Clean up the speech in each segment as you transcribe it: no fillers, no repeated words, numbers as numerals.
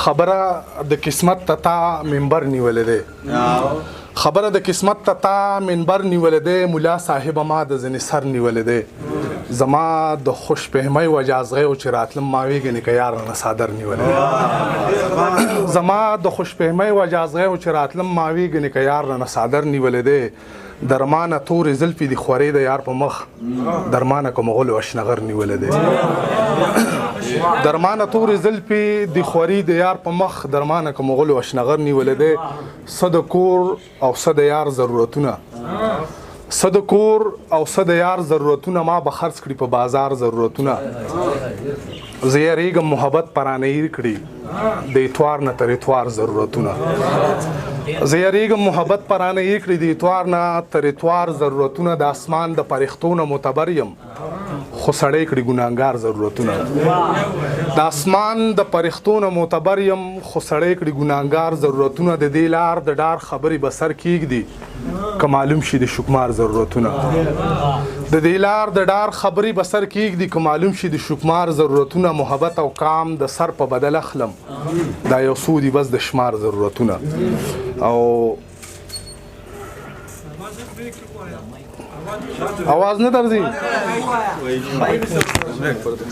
خبره د قسمت ته تا منبر نیولې دی خبره د قسمت ته تا منبر نیولې دی مولا صاحب ما د ځنې سر نیولې دی زما د خوش فهمۍ وجه ازغی او چې راتلم ما ویږنې که یار نه صادر نیولې دی زما د خوش فهمۍ وجه ازغی او چې راتلم ما ویږنې که یار نه صادر نیولې دی درمانه تورې زلفې دي خورې د یار په مخ درمانه که مغلو اشنغر نیولې دی درمانه تورې زلفې د خورې د یار په مخ درمانه که مغلو اشنغر نیولې دی څه د کور او څه د یار ضرورتونه څه د کور او څه د یار ضرورتونه ما به خرڅ کړي په بازار ضرورتونه زه یریږم محبت پرانهیر کړي د اتوار نه تر اتوار ضرورتونه زه یریږم محبت پرانهیر کړي د اتوار نه تر اتوار ضرورتونه د اسمان د پرښتو نه معتبر یم خو سړی کړي ګناهګار ضرورتونه د اسمان د پرښتو نه معتبر یم خو سړی کړي ګناهګار ضرورتونه د دې لار د ډار خبرې به سر کیږدي که معلوم شي د شکمار ضرورتونه د دې لار د ډار خبرې به سر کیږدي که معلوم شي د شکمار ضرورتونه محبت او کام د سر په بدل اخلم دا یو څو دي بس د شمار ضرورتونه او आवाज نه درځي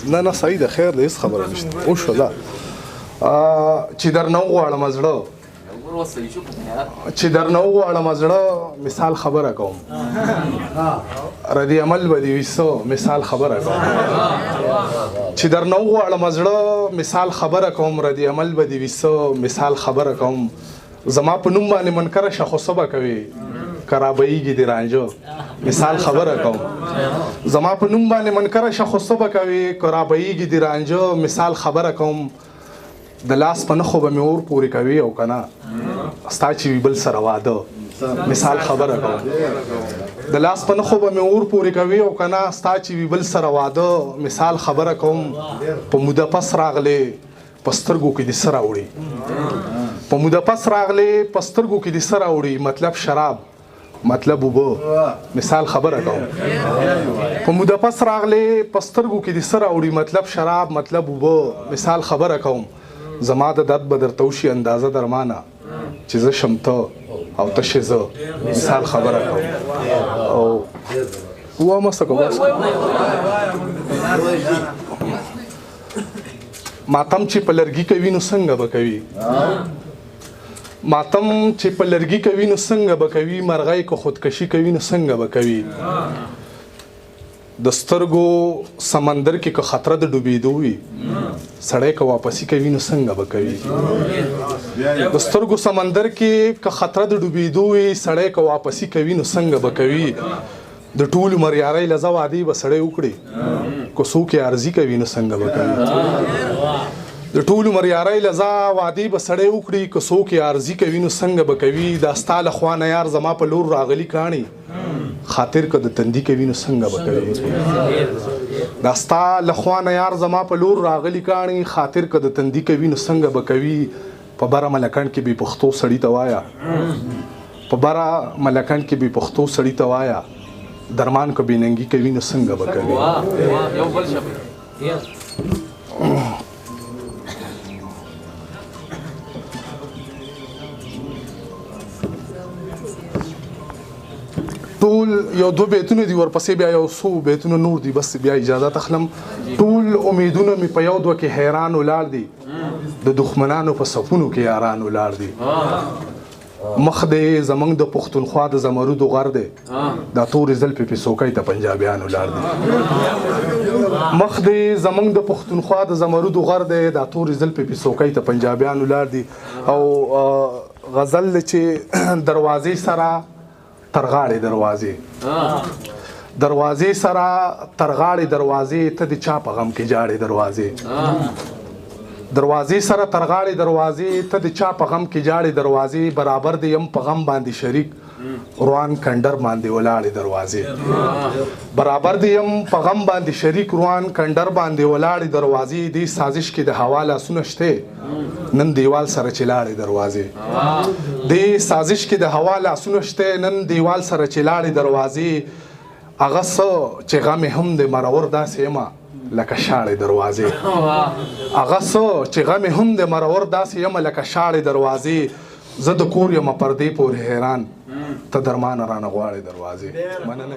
نه صحیح ده خیر ده هیڅ خبره نشته وشو دا چې در نه وغواړم زړه چې در نه وغواړم زړه مثال خبره کوم ردی عمل به دې ویسو مثال خبره کوم چې در نه وغواړم زړه مثال خبره کوم ردی عمل به دې ویسو مثال خبره کوم زما په نوم باندې منکره شخو سبا کوي کرابېږي د رانجو مثال خبره کوم زما په نوم باندې منکره شخو سبا کوي کرابېږي د رانجو مثال خبره کوم د لاس په نخو به مې اور پورې کوي او که نه ستا چې وي بل سره واده مثال خبره کوم د لاس په نخو به مې اور پورې کوي او که نه ستا چې وي بل سره واده مثال خبره کوم په موده پس راغلی په سترګو کې دې څه راوړي په موده پس راغلی په سترګو کې دې څه راوړي مطلب شراب مطلب اوبه مثال خبره کوم په موده پس راغلی په سترګو کې دې څه راوړي مطلب شراب مطلب اوبه مثال خبره کوم زما د درد به درته وشي اندازه درمانه چې زه شم ته او ته شې زه مثال خبره کوم او ووایه څه کوم ماتم چې په لرګي کوي نو څنګه به کوي ماتم چې په لرګي کوي نو څنګه به کوي مرغۍ که خودکشي کوي نو څنګه به کوي د سترګو سمندر کې که خطره د ډوبېدو وي سړی که واپسي کوي نو څنګه به کوي د سترګو سمندر کې که خطره د ډوبېدو وي سړی که واپسي کوي نو څنګه به کوي د ټول عمر یارۍ لزه وعدې به سړی وکړي که څوک یې عرضي کوي نو څنګه به کوي د ټول عمر یارۍ لزه وعدې به سړی وکړي که څوک یې عرضي کوي نو څنګه به کوي دا ستا له خوا نه یار زما په لور راغلي کاڼي خاطر که د تندي کوي نو څنګه به کوي دا ستا له خوا نه یار زما په لور راغلي کاڼي خاطر که د تندي کوي نو څنګه به کوي په بره ملکنډ کې بې پښتو سړي ته وایه په بره ملکنډ کې بې پښتو سړي ته وایه درمان که بې ننګي کوي نو څنګه به کوي ټول یو دو بیتونه دي ورپسې بیا یو څو بیتونه نور دي بس بیا اجازه تخلم ټول امیدونه مې په یو دوه کې حیران ولاړ دي د دښمنانو په صفونو کې یاران ولاړ دي مخ دې زمونږ د پښتونخوا د زمرودو غر دی دا تورې زلفې په څوکۍ ته پنجابیان ولاړ دي مخ دې زمونږ د پښتونخوا د زمرودو غر دی دا تورې زلفې په څوکۍ ته پنجابیان ولاړ دي او غزل چې دروازې سره ترغاړې دروازې سره ترغاړې دروازې ته د چا په غم کې جاړې دروازې سره ترغاړې دروازې ته د چا په غم کې جاړې دروازې برابر د یم په غم باندې شریک روان کندر باندې ولاړې دروازې برابر د یم په غم باندې شریک روان کندر باندې ولاړې دروازې دې سازش کې د هوا لاسونه شته نن دیوال سره چلاړې دروازې دې سازش کې د هوا لاسونه شته نن دیوال سره چلاړې دروازې هغه څه چې غم هم د مرور داسې یمه لکه شاړې دروازې هغه څه چې غمې هم د مرور داسې یم لکه شاړې دروازې زه د کور یم پردې پورې حیران ته درمانه رانه غواړې دروازې مننه